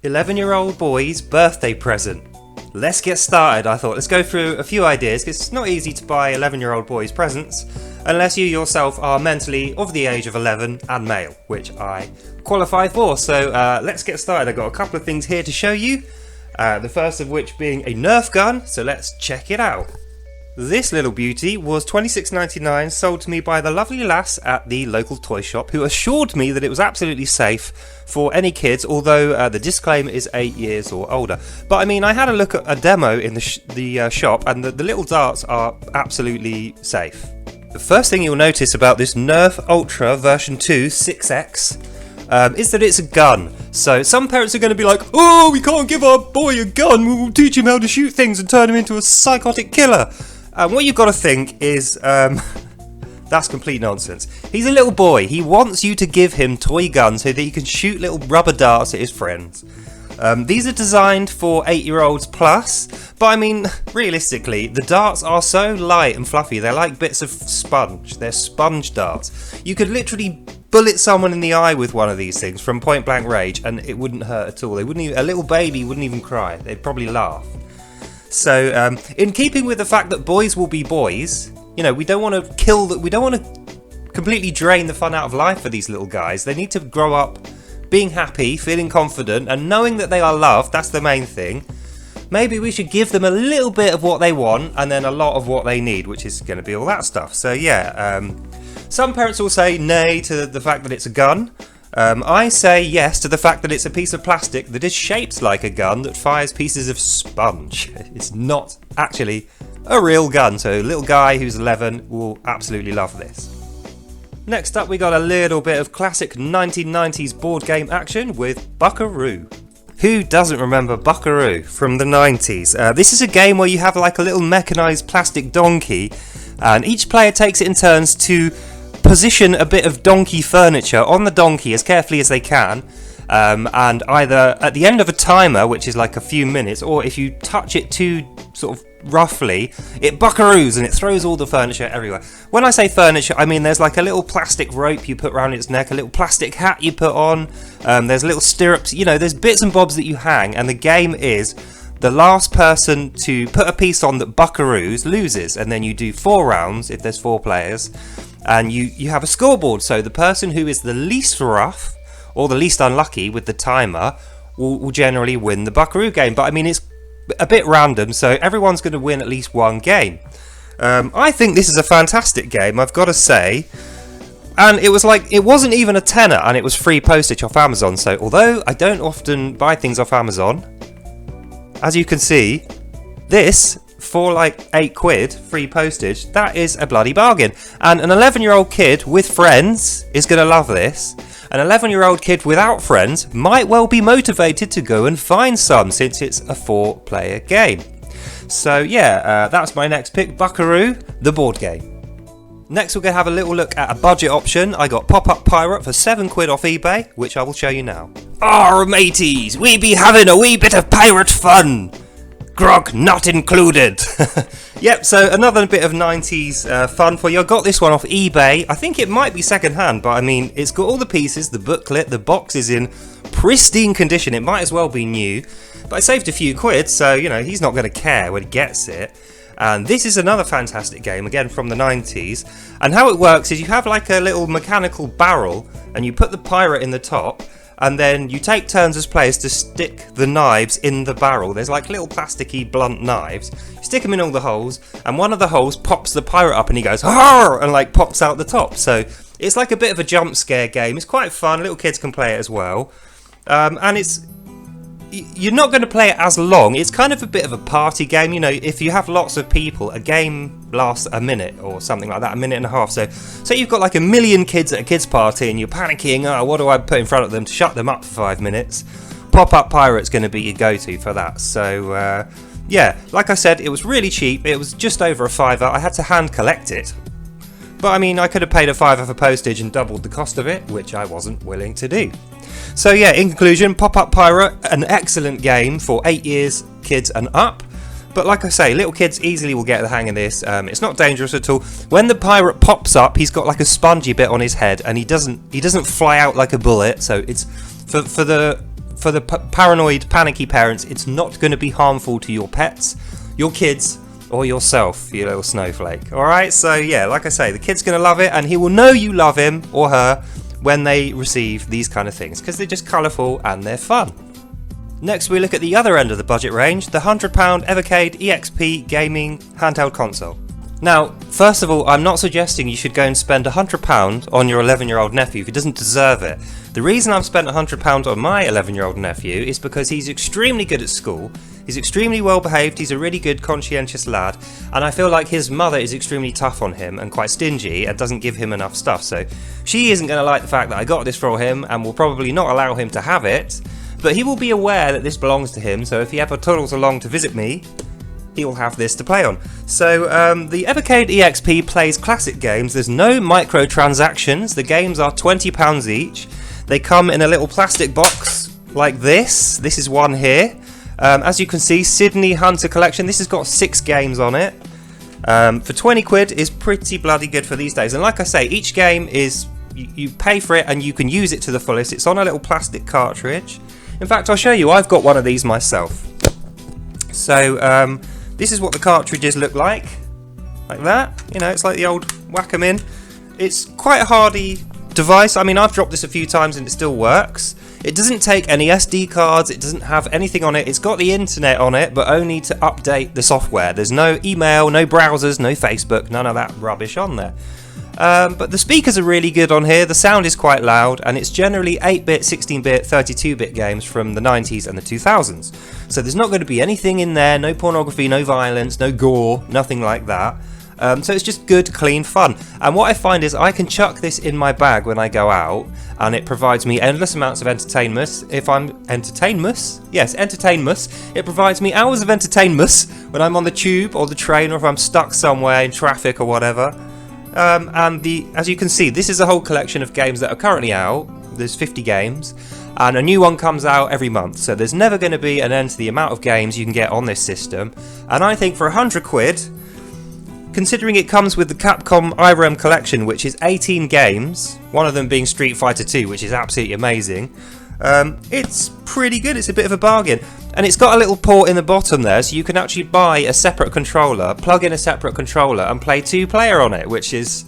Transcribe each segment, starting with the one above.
11-year-old boy's birthday present. Let's get started. I thought let's go through a few ideas because it's not easy to buy 11-year-old boys presents unless you yourself are mentally of the age of 11 and male, which I qualify for. So let's get started. I've got a couple of things here to show you. The first of which being a Nerf gun, so let's check it out. This little beauty was $26.99, sold to me by the lovely lass at the local toy shop, who assured me that it was absolutely safe for any kids, although the disclaimer is 8 years or older. But I mean, I had a look at a demo in the shop, and the little darts are absolutely safe. The first thing you'll notice about this Nerf Ultra version 2 6X is that it's a gun. So some parents are going to be like, oh, we can't give our boy a gun, we'll teach him how to shoot things and turn him into a psychotic killer. What you've got to think is, that's complete nonsense. He's a little boy. He wants you to give him toy guns so that he can shoot little rubber darts at his friends. These are designed for 8-year-olds plus, but I mean, realistically, the darts are so light and fluffy. They're like bits of sponge. They're sponge darts. You could literally bullet someone in the eye with one of these things from point blank range, and it wouldn't hurt at all. They wouldn't even, a little baby wouldn't even cry. They'd probably laugh. So, in keeping with the fact that boys will be boys, you know, we don't want to completely drain the fun out of life for these little guys. They need to grow up being happy, feeling confident, and knowing that they are loved. That's the main thing. Maybe we should give them a little bit of what they want and then a lot of what they need, which is going to be all that stuff. So yeah, some parents will say nay to the fact that it's a gun. I say yes to the fact that it's a piece of plastic that is shaped like a gun that fires pieces of sponge. It's not actually a real gun, so a little guy who's 11 will absolutely love this. Next up, we got a little bit of classic 1990s board game action with Buckaroo. Who doesn't remember Buckaroo from the 90s? This is a game where you have like a little mechanized plastic donkey, and each player takes it in turns to position a bit of donkey furniture on the donkey as carefully as they can, and either at the end of a timer, which is like a few minutes, or if you touch it too sort of roughly, it buckaroos and it throws all the furniture everywhere. When I say furniture, I mean there's like a little plastic rope you put around its neck, a little plastic hat you put on, there's little stirrups, you know, there's bits and bobs that you hang, and the game is the last person to put a piece on that buckaroos loses, and then you do 4 rounds if there's 4 players. And you have a scoreboard, so the person who is the least rough or the least unlucky with the timer will generally win the Buckaroo game. But I mean, it's a bit random, so everyone's going to win at least one game. I think this is a fantastic game, I've got to say. And it wasn't even a tenner, and it was free postage off Amazon. So although I don't often buy things off Amazon, as you can see, this for like £8 free postage, that is a bloody bargain. And an 11-year-old kid with friends is going to love this. An 11-year-old kid without friends might well be motivated to go and find some, since it's a 4-player game. So yeah, that's my next pick, Buckaroo, the board game. Next we're going to have a little look at a budget option. I got Pop-Up Pirate for £7 off eBay, which I will show you now. Arr mateys, we be having a wee bit of pirate fun! Grog not included. Yep, so another bit of 90s fun for you. I got this one off eBay. I think it might be second hand, but I mean, it's got all the pieces, the booklet, the box is in pristine condition. It might as well be new, but I saved a few quid, so you know, he's not going to care when he gets it. And this is another fantastic game, again from the 90s. And how it works is you have like a little mechanical barrel, and you put the pirate in the top, and then you take turns as players to stick the knives in the barrel. There's like little plasticky blunt knives. You stick them in all the holes, and one of the holes pops the pirate up and he goes, "Arr!" and like pops out the top. So it's like a bit of a jump scare game. It's quite fun. Little kids can play it as well. And you're not going to play it as long. It's kind of a bit of a party game. You know, if you have lots of people, a game lasts a minute or something like that, a minute and a half. So you've got like 1 million kids at a kids party and you're panicking, oh, what do I put in front of them to shut them up for 5 minutes? Pop-Up Pirate's going to be your go-to for that. So yeah, like I said, it was really cheap. It was just over £5. I had to hand collect it. But I mean, I could have paid a £5 for postage and doubled the cost of it, which I wasn't willing to do. So yeah, in conclusion, Pop-Up Pirate, an excellent game for 8 years kids and up. But like I say, little kids easily will get the hang of this. It's not dangerous at all. When the pirate pops up, he's got like a spongy bit on his head, and he doesn't fly out like a bullet. So it's for the for the paranoid, panicky parents, it's not going to be harmful to your pets, your kids, or yourself, you little snowflake. Alright, so yeah, like I say, the kid's going to love it, and he will know you love him or her when they receive these kind of things, because they're just colourful and they're fun. Next, we look at the other end of the budget range, the £100 Evercade EXP gaming handheld console. Now, first of all, I'm not suggesting you should go and spend £100 on your 11-year-old nephew if he doesn't deserve it. The reason I've spent £100 on my 11-year-old nephew is because he's extremely good at school, he's extremely well behaved, he's a really good conscientious lad, and I feel like his mother is extremely tough on him and quite stingy and doesn't give him enough stuff, so she isn't going to like the fact that I got this for him and will probably not allow him to have it, but he will be aware that this belongs to him, so if he ever toddles along to visit me, he'll have this to play on. So the Evercade EXP plays classic games. There's no microtransactions. The games are £20 each. They come in a little plastic box like this. This is one here. As you can see, Sydney Hunter Collection. This has got 6 games on it. For 20 quid is pretty bloody good for these days. And like I say, each game is, you pay for it and you can use it to the fullest. It's on a little plastic cartridge. In fact, I'll show you. I've got one of these myself. So this is what the cartridges look like that. You know, it's like the old whack-em-in. It's quite a hardy device. I mean, I've dropped this a few times and it still works. It doesn't take any SD cards, it doesn't have anything on it. It's got the internet on it, but only to update the software. There's no email, no browsers, no Facebook, none of that rubbish on there. But the speakers are really good on here, the sound is quite loud, and it's generally 8-bit, 16-bit, 32-bit games from the 90s and the 2000s. So there's not going to be anything in there, no pornography, no violence, no gore, nothing like that. So it's just good, clean fun. And what I find is I can chuck this in my bag when I go out, and it provides me endless amounts of entertainment. If I'm entertainment? Yes, entertainment. It provides me hours of entertainment when I'm on the tube or the train, or if I'm stuck somewhere in traffic or whatever. And as you can see, this is a whole collection of games that are currently out. There's 50 games, and a new one comes out every month. So there's never going to be an end to the amount of games you can get on this system. And I think for 100 quid, considering it comes with the Capcom IREM collection, which is 18 games, one of them being Street Fighter 2, which is absolutely amazing, it's pretty good. It's a bit of a bargain. And it's got a little port in the bottom there, so you can actually buy a separate controller, plug in a separate controller, and play 2-player on it, which is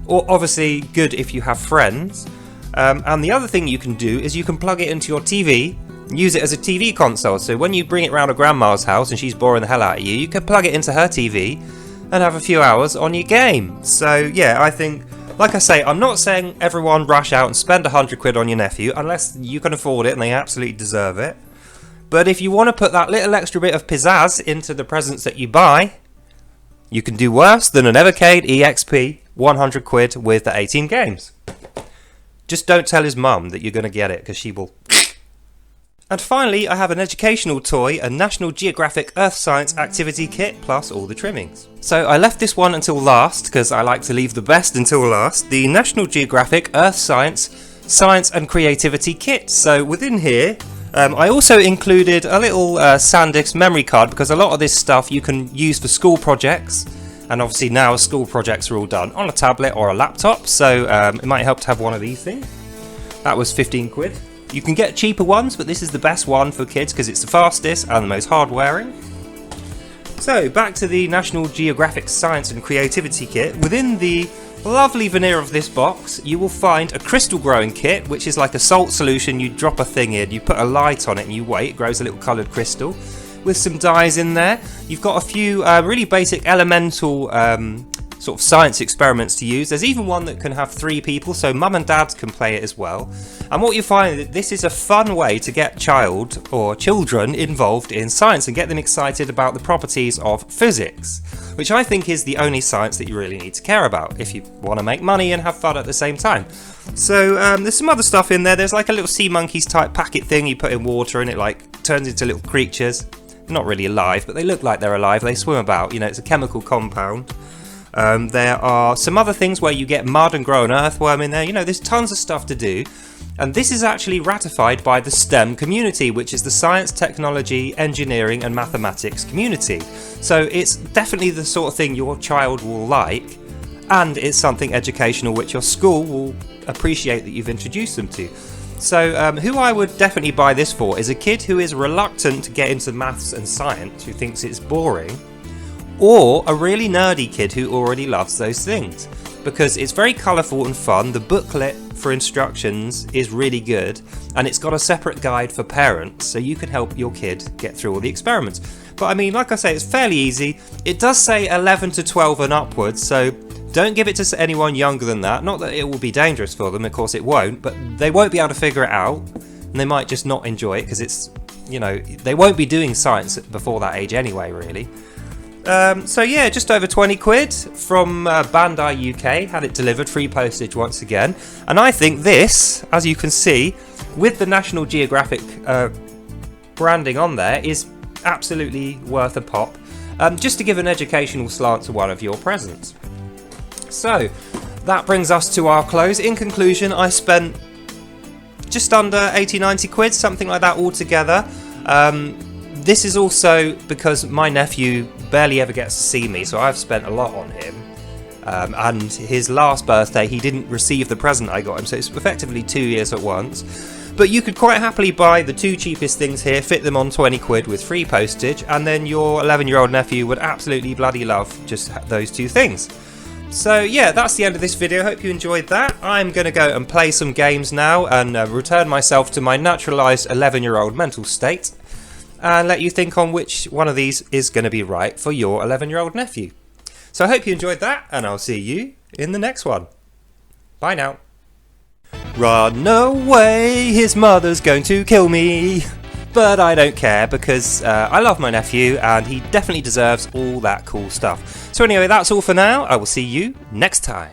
obviously good if you have friends. And the other thing you can do is you can plug it into your TV, use it as a TV console. So when you bring it round to Grandma's house and she's boring the hell out of you, you can plug it into her TV and have a few hours on your game. So yeah, I think, like I say, I'm not saying everyone rush out and spend 100 quid on your nephew, unless you can afford it and they absolutely deserve it. But if you want to put that little extra bit of pizzazz into the presents that you buy, you can do worse than an Evercade EXP 100 quid with the 18 games. Just don't tell his mum that you're going to get it, because she will. And finally, I have an educational toy, a National Geographic Earth Science Activity Kit, plus all the trimmings. So I left this one until last, because I like to leave the best until last, the National Geographic Earth Science and Creativity Kit. So within here, I also included a little SanDisk memory card, because a lot of this stuff you can use for school projects, and obviously now school projects are all done on a tablet or a laptop, so it might help to have one of these things. That was 15 quid. You can get cheaper ones, but this is the best one for kids because it's the fastest and the most hard wearing. So back to the National Geographic Science and Creativity Kit. Within the lovely veneer of this box, you will find a crystal growing kit, which is like a salt solution. You drop a thing in, you put a light on it and you wait, it grows a little coloured crystal with some dyes in there. You've got a few really basic elemental sort of science experiments to use. There's even one that can have 3 people, so mum and dad can play it as well. And what you find is that this is a fun way to get child or children involved in science and get them excited about the properties of physics, which I think is the only science that you really need to care about if you want to make money and have fun at the same time. So there's some other stuff in there. There's like a little sea monkeys type packet thing you put in water and it like turns into little creatures. Not really alive, but they look like they're alive. They swim about, you know, it's a chemical compound. There are some other things where you get mud and grow an earthworm in there. You know, there's tons of stuff to do. And this is actually ratified by the STEM community, which is the science, technology, engineering and mathematics community. So it's definitely the sort of thing your child will like, and it's something educational which your school will appreciate that you've introduced them to. So who I would definitely buy this for is a kid who is reluctant to get into maths and science, who thinks it's boring, or a really nerdy kid who already loves those things, because it's very colourful and fun. The booklet for instructions is really good, and it's got a separate guide for parents, so you can help your kid get through all the experiments. But I mean, like I say, it's fairly easy. It does say 11 to 12 and upwards, so don't give it to anyone younger than that. Not that it will be dangerous for them, of course it won't, but they won't be able to figure it out, and they might just not enjoy it, because it's, you know, they won't be doing science before that age anyway, really. So yeah, just over 20 quid from Bandai UK, had it delivered, free postage once again. And I think this, as you can see, with the National Geographic branding on there, is absolutely worth a pop, just to give an educational slant to one of your presents. So that brings us to our close. In conclusion, I spent just under 80-90 quid, something like that altogether. This is also because my nephew barely ever gets to see me, so I've spent a lot on him. And his last birthday, he didn't receive the present I got him, so it's effectively 2 years at once. But you could quite happily buy the two cheapest things here, fit them on 20 quid with free postage, and then your 11-year-old nephew would absolutely bloody love just those two things. So yeah, that's the end of this video. Hope you enjoyed that. I'm going to go and play some games now and return myself to my naturalised 11-year-old mental state, and let you think on which one of these is going to be right for your 11-year-old nephew. So I hope you enjoyed that, and I'll see you in the next one. Bye now. Run away, his mother's going to kill me. But I don't care, because I love my nephew and he definitely deserves all that cool stuff. So anyway, that's all for now. I will see you next time.